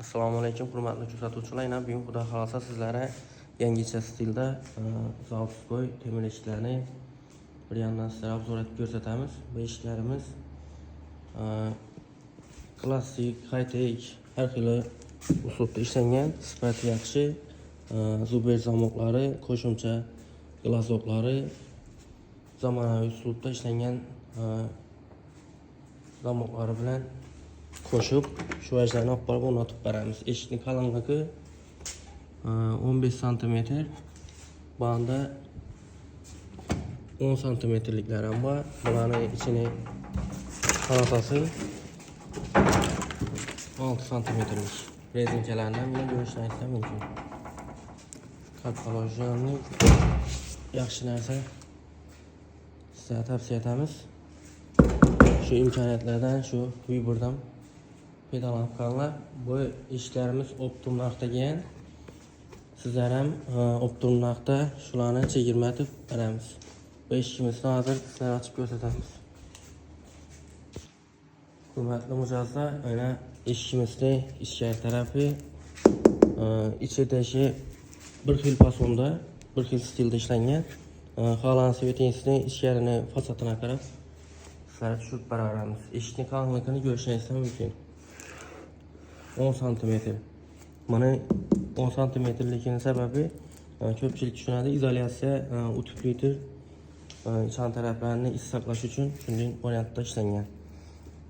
Assalomu alaykum, hurmatli kuzatuvchilar. Bugun xudo xolasa sizlarga yangicha stilda zavodskoy temir eshiklarni bir yandan sizlarga obzor etib ko'rsatamiz. Bu eshiklarimiz klassik, high-tech, har xil uslubda ishlangan, sifati yaxshi, zuber zamoqlari, qo'shimcha glazoklar, zamonaviy uslubda ishlangan zamoqlari bilan qo'shib shu ajlarni olib borib o'rnatib beramiz. Eshikning qalinligi 15 cm, banda 10 cm'liklar ham bor. Bularning ichini qalatasi 6 cm'lik rezinkalarni ham ko'rishingiz mumkin. Katalogining yaxshi narsa, sizlarga tavsiya etamiz. Shu imkoniyatlardan, shu vibordan foydalanib qolinglar. Bu eshiklarimiz optim narxda kelgan. Sizlar ham optim narxda shularni chegirmatib beramiz. Bu eshikimizni hozir sizlarga ochib ko'rsatamiz. Hurmatli mijozlar, mana eshikimizning ichkari tarafi ichi bir xil fasonda, bir xil stilda ishlangan. Xohlagan svetingizni ichkarini fasadini qarab sizlarga tushirib beramiz. Eshikning qalinligini ko'rishingiz mumkin. 10 cm. Mana 10 cm'ligining sababi ko'pchilik tushunadi, izolyatsiya utilitr chan taraflarini is saqlash uchun shunday variantda ishlangan.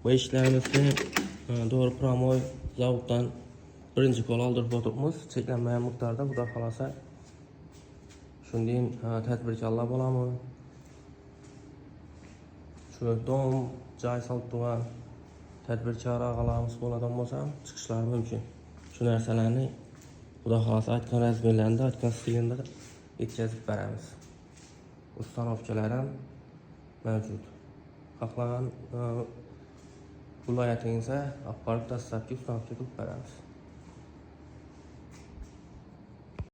Bu eshiklarimizni to'g'ri promoy zavoddan birinchi qo'l oldirib o'tibmiz. Cheklanmagan miqdorda, xudo xolasa shunday tadbirkorlar bo'lami? Shu dom joy solib turgan tadbirkor og'alarimiz bo'ladigan bo'lsa ham chiqishlari mumkin. Shu narsalarni xudo xolasa aytgan razmerlarni, aytgan stilda yetkazib beramiz. Ustanovkalar ham mavjud. Xohlagan viloyatingizga olib borib dastlabki ustanovka qilib beramiz.